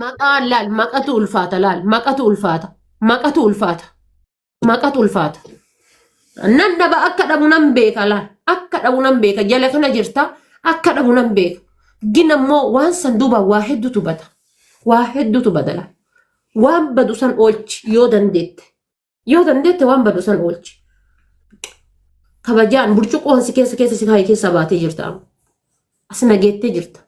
maqaan laal maqatu ulfaata laal maqatu ulfaata maqatu ulfaata maqatu ulfaata nan dhaba akka dhabu nan beeka laal akka dhabu nan beeka jala kana jirta akka dhabu nan beeka ginammoo waan san duuba waa hedduutu bada laal waan badu san oolchi yoo dandeette waan badu san oolchi kabajaan burcuqoon si keessa si kaayee keessa baatee jirta as nageettee jirta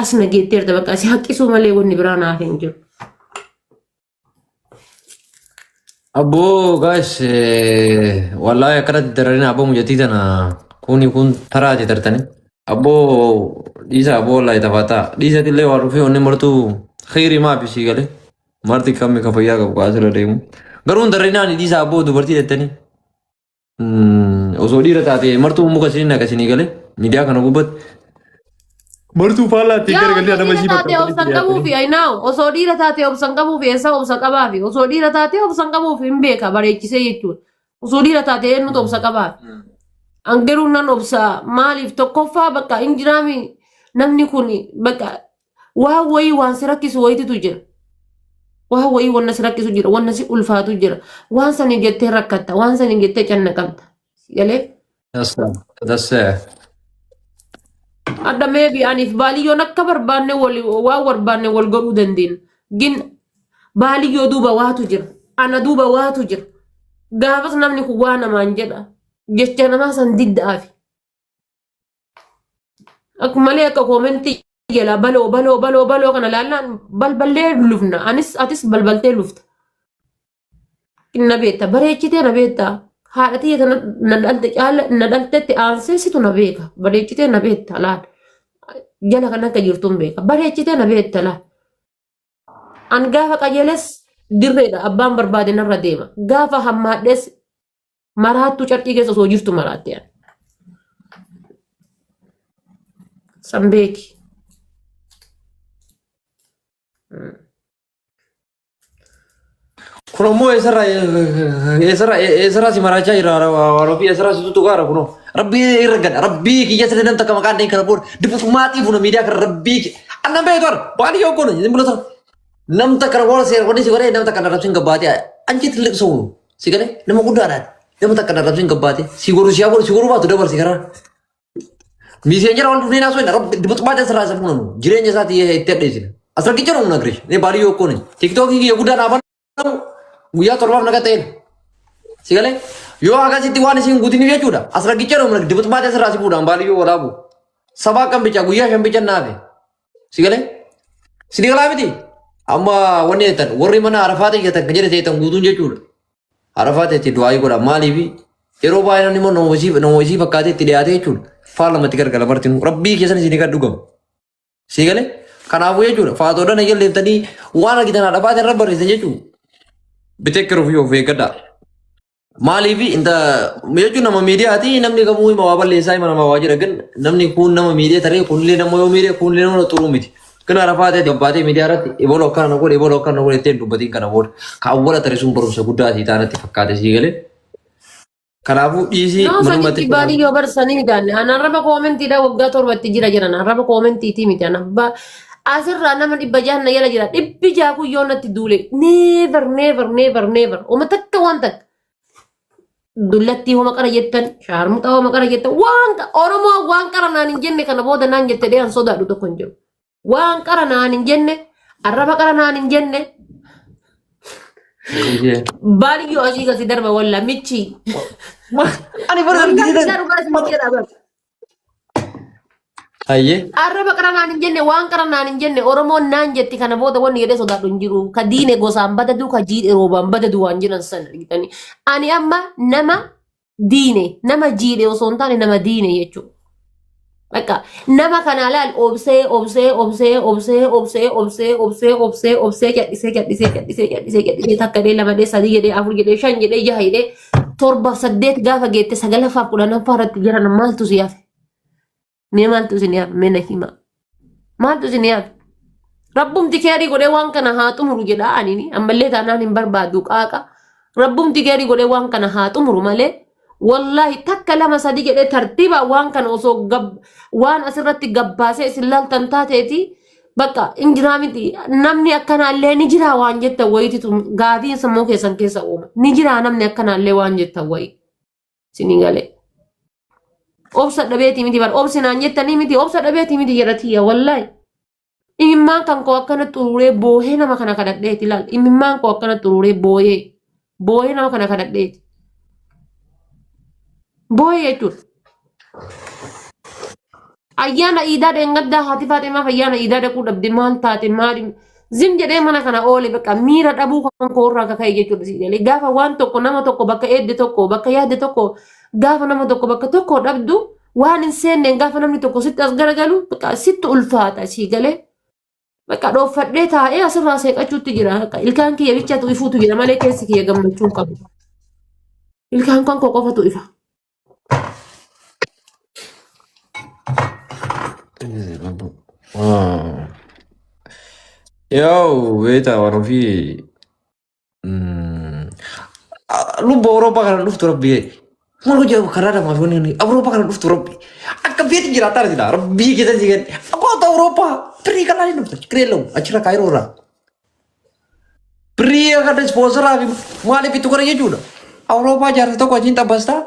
as nageettee jirta bakka si haqqisuu malee wanni biraa naaf hin jiru. Abbo guys wallahi akkanatti dararina abbo mujatii tana kun taraati tartani abbo dhiisa abbo wallahi tafataa dhiisati illee waa dhufee onni martuu khayrii maafi sii galee marti kammi ka fayyaa qabu kaasirra deemu garuu darrinaan dhiisa abbo dubartii jettanii osoo dhiira taate martuu muka isin naqasinii galee miidiyaa kana gubbatti martuu faalaatti gargalee adama isii bakka obsan qabuufi aynaaw osoo dhiira taate obsan qabuufi eessa obsa qabaafi osoo dhiira taate obsan qabuufi hin beeka bareechisee jechuudha osoo dhiira taate eenyutu obsa qabaafi angeruu nan obsa maaliif tokkoffaa bakka injiraami namni kun bakka waa wayii waan si rakkisu wayititu jira waa wayii wanna si rakkisu jira wanna si ulfaatu jira waan sanii jettee rakkatta waan sanii jettee cannaqamta galee That's adda meebi aniif baaliyoon akka barbaanne waa barbaanne wal godhuu dandeenya gin baaliyyoo duuba waatu jira ana duuba waatu jira gaafas namni kun waa namaan jedha jecha namaa san diddaafi akkumalee akka koomentii jala baloo kana laallaan balballee lufna atis balbaltee lufta na beekta bareechitee na beekta haadha tiyya na dhaltetti aanseessitu na beeka bareechitee na beekta laal jala kan akka jirtuun beeka bareechitee na beekta laal an gaafa qajeeles dirreedha abbaan barbaade narra deema gaafa hammaadhes maraattu carqii keessa osoo jirtu maraatte yan san beeki kunomo esra si maracha ira rabbi esra si tutu gara kuno rabbi irgad rabbi ki yasre nam takama kan den karabor dipus mati funa media kar rabbi ki annam be tor bali yo kono nimbulo tor nam takarabor se woni si gore nam takana rabsin gabati anjit lek so si gane nam gudaran nam takana rabsin gabati si goru batu dabar si kara messenger on dina so rabbi dipus mati esra sa kuno jirenya sati tedde si asra ki charo nagri ne bali yo kono tiktok ki gudan aban guyyaa torbaaf naga ta'een si galee yoo akkasitti waan isin guutin jechuudha as raggicha dhoomna dibut baatee sirraa si fuudhaan baaliyyoo walaabu sabaa kan bicha guyyaa shan bicha naafe si galee si galaa miti amma wanni jettan warri mana arafaa ta'e kan jedhe ta'etan guutuun jechuudha arafaa ta'etti du'aayii godha maaliifi yeroo baay'inaan immoo nama isii fakkaatee itti dhiyaate jechuudha faal lamatti gargara martinu rabbii keessan isin kan dhugamu si galee kanaafuu jechuudha faatoodhaan ayyaaleeftanii waan argitan arafaa irra barreessan jechuudha bitekkeru fi of eeggadha maaliif inta jechuun nama miidiyaati namni kamuu hima waa balleessaa hima nama waa jira gan namni kun nama miidiyaa taree kunillee nama yoo miidiyaa kunillee nama xuruu miti kan arafaatee gabbaatee miidiyaa irratti eboloo akkana godhe ittiin dubbatiin kana booda kaawwala taree sun barumsa guddaati taanatti fakkaate sii galee kanaafuu dhiisii manumatti baadiyyoo barsanii daanne anarraba koomentiidha waggaa torbatti jiran anarraba koomentiitii miti anabba asirraa nama dhibba jahanna jala jira dhibbi jaaku yoo natti duule never uma takka waan takka dullatti homa qara jettan shaarmuxaa homa qara jettan waan oromoo waan qara naan hin jenne kana booda naan jette dheehan sodaadhu tokko hin jiru waan qara naan hin jenne arraba qara naan hin jenne baaliyyoo asii gasi darba walla michi ani bara Aye. Arraba qaranaan hin jenne waan qaranaan hin jenne oromoon naan jetti kana booda wanni jedhee sodaadhu hin jiru ka diine gosaan badadu ka jiidhe roobaan badadu waan jiran san argitanii ani amma nama diine nama jiidhe osoo hin taane nama diine jechuudha. Bakka nama kana laal obsee takka dee lama dee sadii jedhee afur jedhee shan jedhee jaha jedhee torba saddeet gaafa geette sagalaffaa kudhanaffaa irratti jiran maaltu si hafe. Mee maaltu isin yaaf mena hima maaltu isin yaaf rabbumti keerii godhee waan kana haa xumuru jedha anini ammallee taanaan hin barbaadu qaaqa rabbumti keerii godhee waan kana haa xumuru malee wallahi takka lama sadii jedhee tartiiba waan kana osoo waan asirratti gabbaasee isin laaltan taateeti Bakka injiraa miti namni akkanaallee ni jira waan jettan wayititu gaafii sammuu keessan keessa uuma. Ni jira namni akkanaallee waan jettan wayi. Sinii galee. Obsa dhabeetii miti bar obsinaan jettanii miti obsa dhabeetii miti jedhatiyya wallaahi. Imimmaan kan koo akkana xururee boohee nama kana kadhadheeti ilaal. Imimmaan koo akkana xururee boohee nama kana kadhadheeti. Boohee jechuudha. Ayyaana iidaa dheengaddaa haati Faatimaa ayyaana iidaa dhaquu dhabde maal taate maali zim jedhee mana kana oole bakka miira dhabuu kan koorraa kaka'e jechuudha si jedhee gaafa waan tokko nama tokko bakka eedde tokko bakka yaadde tokko gaafa nama tokko bakka tokko dhabdu waan hin seenneen gaafa namni tokko sitti as garagalu bakka sitti ulfaata si galee bakka dhoofadhee taa'ee asirraa seeqachuutti jira ilkaan kiyya bichaatu ifuutu jira malee keessi kiyya gammachuu qabu ilkaan kan koo qofatu ifa. Yo, beta warra fi lubba Awurooppaa kana dhuftu rabbi. Maal hojii karaa lamaaf wanni inni Awurooppaa kana dhuftu rabbi. Akka biyyaatti jiraataa argina rabbii keessatti gadi. Abboota Awurooppaa firii kanaa ni dhufta kireellahu achirra kaayiroo irraa. Firii akka ispoonsaraa fi maaliif itti godha jechuudha. Awurooppaa jaarsa tokko achiin tabbastaa.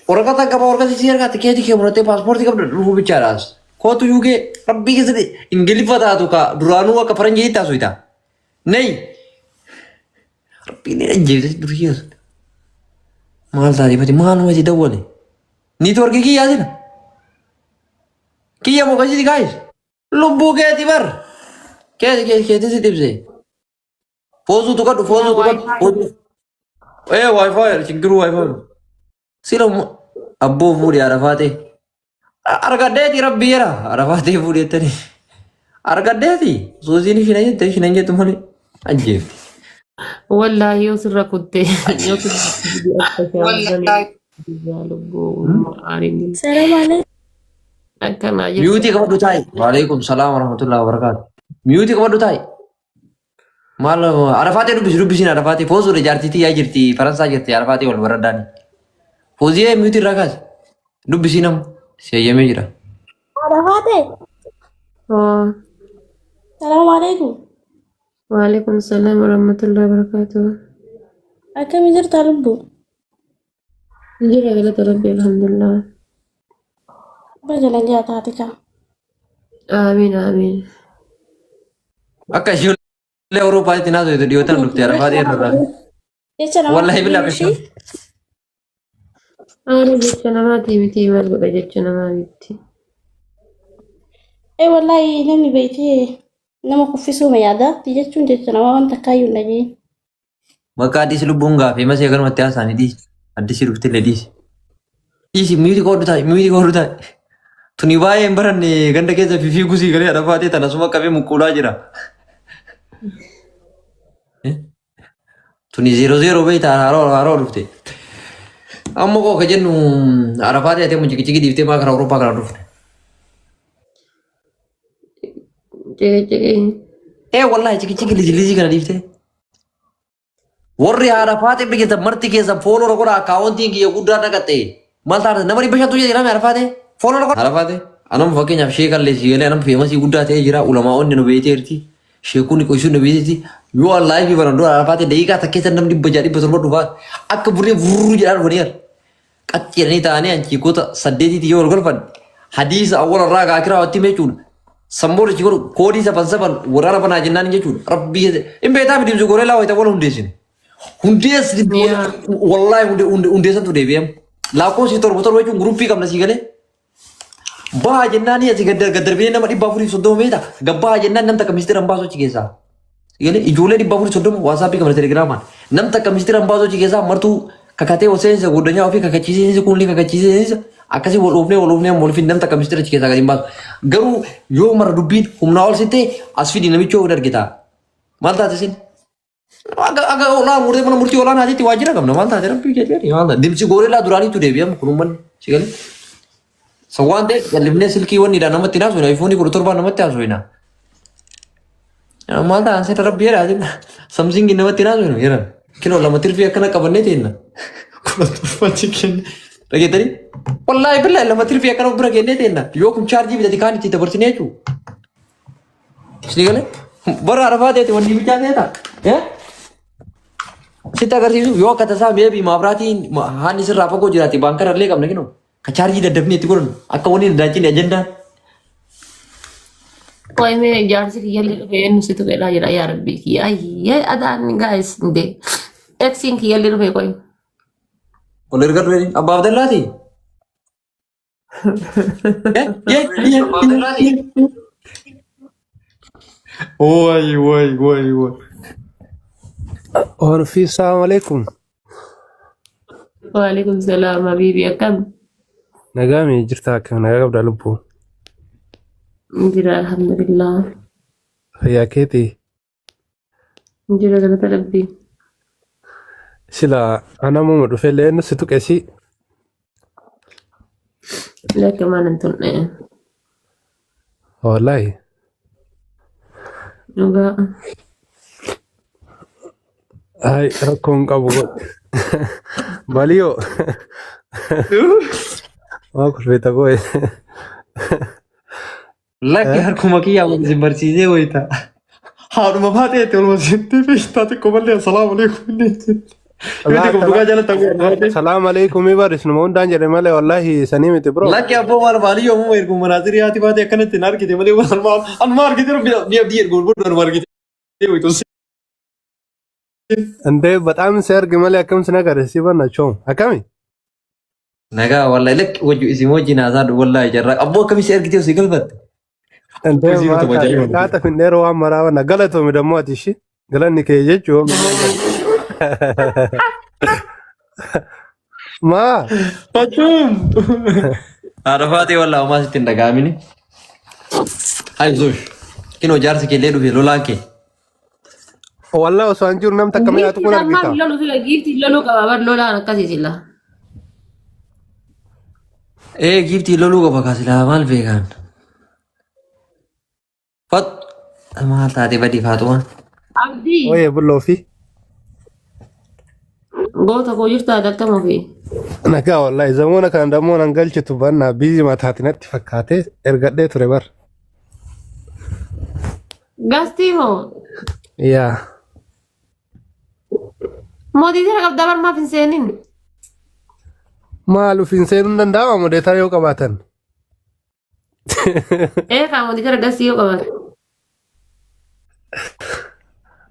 Waraqata qaba waraqata si argate keeti kee muratee paaspoortii qabda dhufuu bichaadhaas. Kootu yuugee rabbii keessatti ingiliffa taatu ka duraanuu akka faranjii taasu ita. Nei. Rabbii ni ajjeebise durii as. Maal taatee fati maal nama itti dawwale. Niitoorkii kiyyaa sina. Kiyya moo kasiti kaayis. Lubbuu keeti bar. Keeti si dibse. Foosuu tuqadhu foosuu tuqadhu. Wifi chigiruu wifi. Sila abboo fuudhee Arafaatee. Argaddeeti rabbi jira. Arafaatee fuudheettani. Argaddeeti. Suusiin isheen jettu malee. Ajjeefti. Wallaahi yoo sirra kuttee. Miyuutii qabadhu taa'i. Waalaikum salaam wa rahmatullahi wa barakaatu. Miyuutii qabadhu taa'i. Maal Arafaatee dubbisiin Arafaatee foosuudha jaartiitii yaa jirti Faransaa jirti Arafaatee wal baraddaani. Foziye miyuutii irraa kaase. Dubbisii nama seeyyamee jira. Arafaatee. Salaamu alaikum. Waalaikum salaam wa rahmatullahi wa barakatuh. Akkami jirta lubbu? Jira galata rabbi alhamdulillah. Bajala jaataati ka. Amiin amiin. Akka ijoollee Awuroopaatti naasoo itti dhiyootan dhufte Arafaatee irraa. Jecha nama. Wallahi bilaa qashoo. Ani jecha namaati miti maal godha jecha namaa miti. Wallahi namni beekee nama kuffisuu ma yaadaatti jechuun jecha namaa wanta kaayyuu nagee. Bakka addis lubbuun gaafee masee kanumatti haasaanii dhiisi. Addisi dhufte illee dhiisi. Dhiisi miyuutii qooddu taa'i. Tuni baay'ee hin baranne ganda keessa fiigusii galee Arafaatee tana suma qabee muquulaa jira. Tuni 0-0 beektaa haroo dhufte. Amma koo ka jennu Arafaatee atee mun cikiciki dhiiftee maa karaa Awurooppaa kana dhufne. Wallahi cikiciki liizii kana dhiiftee. Warri Arafaatee biqiltan marti keessa fooloo rogoodha akkaawwantiin kiyya guddaa naqatte. Maal taate nama dhibba shantu jedhame Arafaatee. Fooloo rogoodha. Arafaatee anam fakkeenyaaf sheekallee siigalee anam feemasii guddaa ta'ee jira ulamaa'onni nu beeteerti. Sheekuun qoyisuun nu beeteerti. Yoo Allaahi fi barandoon Arafaatee daqiiqaa takkeessa nam dhibba jaha dhibba torba dhufaa akka burree vurruu jedhaan dhufaniiru. Qaxxi jedhanii ta'anii anchiikoota saddeetiiti yoo wal golfan hadiisa awwala irraa gaakiraa watti meechuudha. Samboora chi godhu koodii saban waraana banaa jennaan jechuudha. Rabbii hin beektaa miti imsi goree laawwata wal hundeessine. Hundeessi wallaahi hundeessantu deebi'amu. Lakkoofsi torba jechuun guruppii qabna sii galee. Bahaa jennaan asi gaddarbinee nama dhibba afurii soddoma beektaa. Gabbaa jennaan namta akka ministeera hin baasu achi keessaa. Ijoollee dhibba afurii soddoma waasaappii qabna telegiraamaan. Namta akka ministeera hin baasu achi keessaa martuu kakatee seensa godhanyaa ofii kakachiiseensa kunillee kakachiiseensa akkasii wal oofnee wal fi namta akka ministeera achi keessaa gadi hin baasu. Garuu yoo mara dubbiin humnaa ol sittee as fidii namicha yoo argita. Maal taate sin? Aga olaa murtee mana murtii olaanaatiitti waajjira qabna maal taate rabbii jedhee maal dimsi goorelaa duraaniitu deebi'amu kun uummanni si galee. Sawwaan ta'e galibnee silkii wanni dha namatti naasu ina iPhone 17 namatti naasu ina. Maal ta'an seeta rabbii jedhaa jenna. Samsung namatti naasu ina jedhan. Kinoo lama tirfii akkana qabannee teenna. Kun turfachi kenna. Dhageettanii? Wallaahi billaahi lama tirfii akkana bira kennee teenna. Yoo kun chaarjii bitati kaan itti dabarsinee jechuudha. Isni galee bara arafaati wanni bichaa ta'e sitti agarsiisu yoo akka tasaa meebii maabiraatiin haanni sirraa fagoo jiraate baankara illee qabna kinu ka chaarjii daddafnee itti godhannu akka wanni daanchiin ajandaan. Koi me jaarsi kiyya illee dhufee inni situ fedhaa jira yaa rabbii kiyya ayyee adaan gaa'is hinde eksiin kiyya illee dhufee koi. Ol erga dhufee abbaaf dallaati. Woi. और फिर सलाम अलैकुम Waalaikum salaam habiibi akkam nagaa mee jirtaa akka nagaa qabda lubbuu jira alhamdulillah fayyaa keetii jira galata rabbii. sila anamuma dhufe leen si tuqesi Lekka maanan tunne wallahi dhugaa. ay rakkoon qabu baliyoo waa kurfeeta goe Lakki harkuma kiyyaa wal barsiisee wayita. Haadhuma baateetti ol wasitti feeshtaa xiqqoo malee assalaamu alaikum. salaam alaikum ibaris numa hundaan jedhe malee wallahi sanii miti bro Lakki abboo maal maalii yommuu ergu manaasirii haati baatee akkanatti hin argite malee anuma argite mi'a abdii ergu gurguddaa anuma argite. እንዴ በጣም ሲያርግ መለ አከም ስነገር ሲበናቸው አከሚ Nagaa wallahi lakki wajju isin wajjin haasa'u wallahi jarraa abboo akkamii si ergitee osoo galfatte. እንዴ ካተ ፍንደሮ አመራው ነገለቶ ደሞ አትሺ ገለኒ ከየጆ ማ Fachuun. Arafaatee wallahi homaa sitti hin dhaga'amini. Ayisuush kinoo jaarsi keellee dhufe lolaan kee. والله وسانجور نم تكمل تكون Giifti أرجيتا lolu fila giifti lolu qaba bar lolaan akkasii sila. Giiftii loluu qofa kaasilaa maal beekan? Fat maal taatee badii faatumaan? Abdii وي بلو في goota koo jirtaa daltama fi. نكا والله زمونا كان دمونا نقلش تبنا بيزي ما تاتينات فكاتي ارغدي تريبر Gastii moo يا mootii tana qabdaa bar maaf hin seenin. مالو فين سيرون دنداوا موديتا يو قباتن Kaa mootii tana gastii yoo qabaate.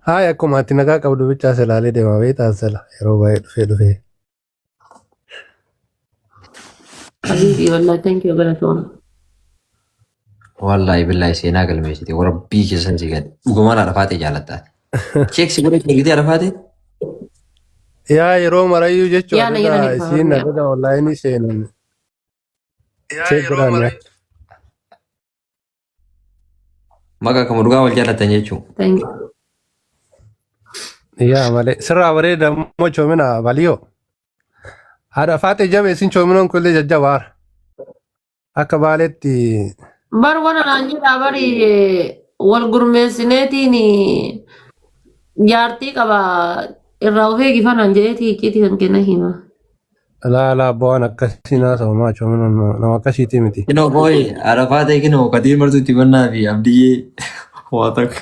هاي اكو ماتي نكا قبدو بيچا سلالي ديما بيتا سلا يرو باي دفه Habiibi wallahi thank you galatoon. Wallahi billahi seenaa galmeessite warabbii keessan si gadi dhugumaan arafaatee jaalattaati. Cheeksi godhe eegitee arafaatee? يا يرو مريو جيچو Yaa na jedhanii fa'aa. سين نغدا والله ني سين چيك رانيا Maqaa kama dhugaa wal jaallattan jechuun. Thank you. يا مالي سرا وري دمو چومنا باليو هذا فاتي جابي سين چومنون كل ججوار akka baaletti Bar wana naan jedhaa bari wal gurmeessineetiin jaartii qaba irraa of eegifanaan jedheeti icciitii kan kenna hima. laa bu'aan akkasiinaa ta'umaa coominuun nama akkasiitii miti. Kinoo booyi arafaatee kinoo kadii martuu itti bannaa fi abdiyyee waa takka.